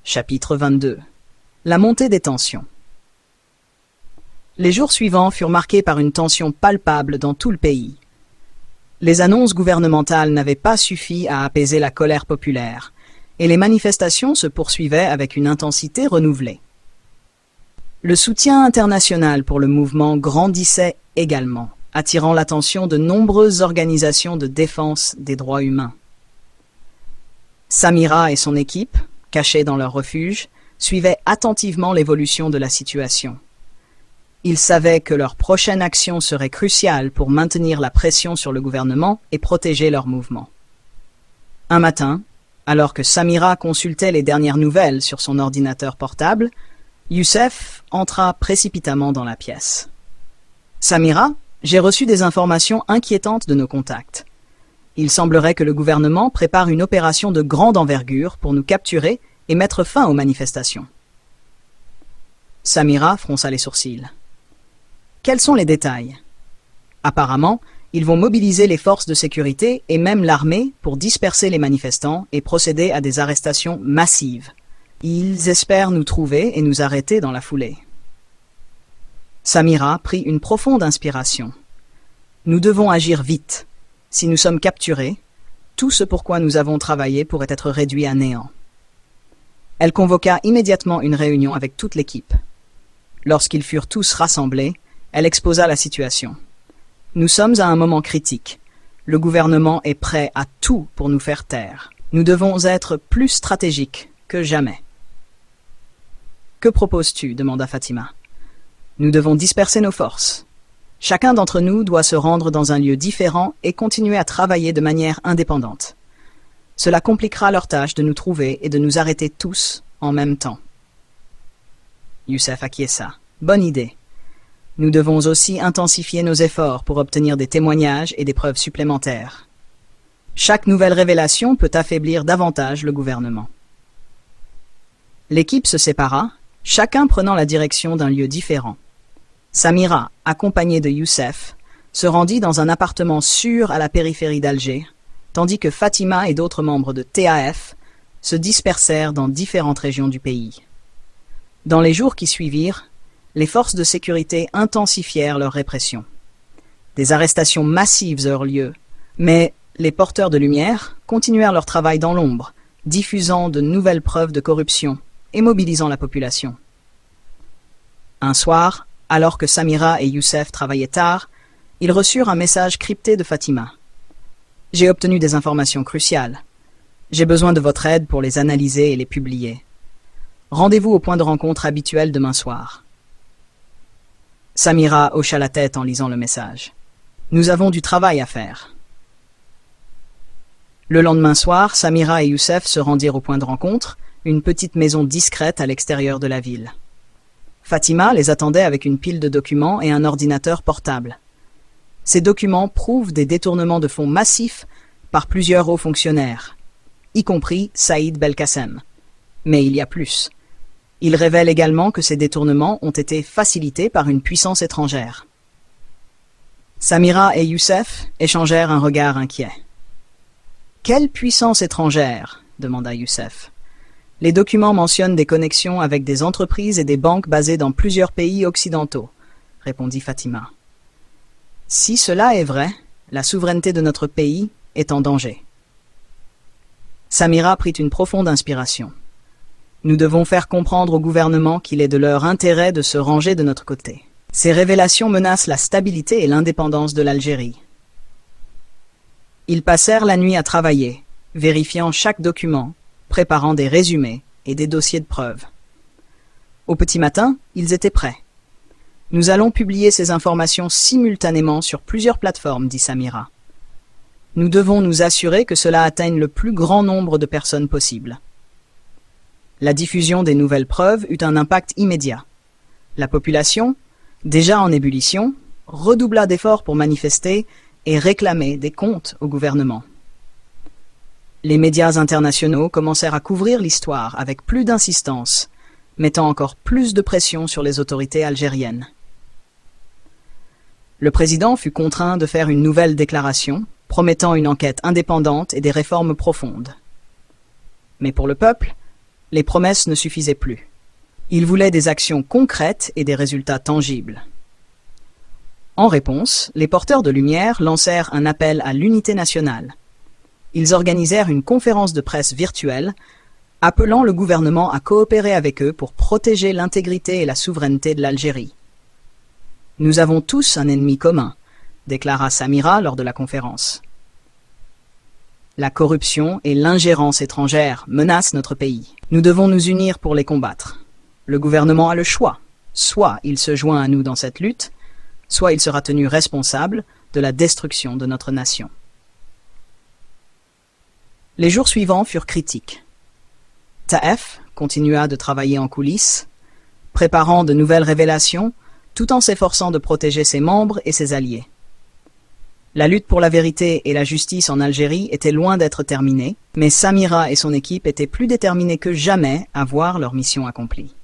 Chapitre 22. La montée des tensions. Les jours suivants furent marqués par une tension palpable dans tout le pays. Les annonces gouvernementales n'avaient pas suffi à apaiser la colère populaire, et les manifestations se poursuivaient avec une intensité renouvelée. Le soutien international pour le mouvement grandissait également, attirant l'attention de nombreuses organisations de défense des droits humains. Samira et son équipe, cachés dans leur refuge, suivaient attentivement l'évolution de la situation. Ils savaient que leur prochaine action serait cruciale pour maintenir la pression sur le gouvernement et protéger leur mouvement. Un matin, alors que Samira consultait les dernières nouvelles sur son ordinateur portable, Youssef entra précipitamment dans la pièce. « Samira, j'ai reçu des informations inquiétantes de nos contacts. Il semblerait que le gouvernement prépare une opération de grande envergure pour nous capturer et mettre fin aux manifestations. » Samira fronça les sourcils. « Quels sont les détails ? » Apparemment, ils vont mobiliser les forces de sécurité et même l'armée pour disperser les manifestants et procéder à des arrestations massives. Ils espèrent nous trouver et nous arrêter dans la foulée. Samira prit une profonde inspiration. « Nous devons agir vite. Si nous sommes capturés, tout ce pourquoi nous avons travaillé pourrait être réduit à néant. » Elle convoqua immédiatement une réunion avec toute l'équipe. Lorsqu'ils furent tous rassemblés, elle exposa la situation. « Nous sommes à un moment critique. Le gouvernement est prêt à tout pour nous faire taire. Nous devons être plus stratégiques que jamais. »« Que proposes-tu » demanda Fatima. « Nous devons disperser nos forces. Chacun d'entre nous doit se rendre dans un lieu différent et continuer à travailler de manière indépendante. Cela compliquera leur tâche de nous trouver et de nous arrêter tous en même temps. » Youssef acquiesça. « Bonne idée. Nous devons aussi intensifier nos efforts pour obtenir des témoignages et des preuves supplémentaires. Chaque nouvelle révélation peut affaiblir davantage le gouvernement. » L'équipe se sépara, chacun prenant la direction d'un lieu différent. Samira, accompagnée de Youssef, se rendit dans un appartement sûr à la périphérie d'Alger, tandis que Fatima et d'autres membres de TAF se dispersèrent dans différentes régions du pays. Dans les jours qui suivirent, les forces de sécurité intensifièrent leur répression. Des arrestations massives eurent lieu, mais les porteurs de lumière continuèrent leur travail dans l'ombre, diffusant de nouvelles preuves de corruption et mobilisant la population. Un soir, alors que Samira et Youssef travaillaient tard, ils reçurent un message crypté de Fatima. « J'ai obtenu des informations cruciales. J'ai besoin de votre aide pour les analyser et les publier. Rendez-vous au point de rencontre habituel demain soir. » Samira hocha la tête en lisant le message. « Nous avons du travail à faire. » Le lendemain soir, Samira et Youssef se rendirent au point de rencontre, une petite maison discrète à l'extérieur de la ville. Fatima les attendait avec une pile de documents et un ordinateur portable. Ces documents prouvent des détournements de fonds massifs par plusieurs hauts fonctionnaires, y compris Saïd Belkacem. Mais il y a plus. Ils révèlent également que ces détournements ont été facilités par une puissance étrangère. Samira et Youssef échangèrent un regard inquiet. « Quelle puissance étrangère ?» demanda Youssef. « Les documents mentionnent des connexions avec des entreprises et des banques basées dans plusieurs pays occidentaux, » répondit Fatima. « Si cela est vrai, la souveraineté de notre pays est en danger. » Samira prit une profonde inspiration. « Nous devons faire comprendre au gouvernement qu'il est de leur intérêt de se ranger de notre côté. Ces révélations menacent la stabilité et l'indépendance de l'Algérie. » Ils passèrent la nuit à travailler, vérifiant chaque document, préparant des résumés et des dossiers de preuves. Au petit matin, ils étaient prêts. « Nous allons publier ces informations simultanément sur plusieurs plateformes, » dit Samira. « Nous devons nous assurer que cela atteigne le plus grand nombre de personnes possible. » La diffusion des nouvelles preuves eut un impact immédiat. La population, déjà en ébullition, redoubla d'efforts pour manifester et réclamer des comptes au gouvernement. Les médias internationaux commencèrent à couvrir l'histoire avec plus d'insistance, mettant encore plus de pression sur les autorités algériennes. Le président fut contraint de faire une nouvelle déclaration, promettant une enquête indépendante et des réformes profondes. Mais pour le peuple, Les promesses ne suffisaient plus. Il voulait des actions concrètes et des résultats tangibles. En réponse, les porteurs de lumière lancèrent un appel à l'unité nationale. Ils organisèrent une conférence de presse virtuelle, appelant le gouvernement à coopérer avec eux pour protéger l'intégrité et la souveraineté de l'Algérie. « Nous avons tous un ennemi commun », déclara Samira lors de la conférence. La corruption et l'ingérence étrangère menacent notre pays. Nous devons nous unir pour les combattre. Le gouvernement a le choix. Soit il se joint à nous dans cette lutte, soit il sera tenu responsable de la destruction de notre nation. Les jours suivants furent critiques. Taef continua de travailler en coulisses, préparant de nouvelles révélations, tout en s'efforçant de protéger ses membres et ses alliés. La lutte pour la vérité et la justice en Algérie était loin d'être terminée, mais Samira et son équipe étaient plus déterminés que jamais à voir leur mission accomplie.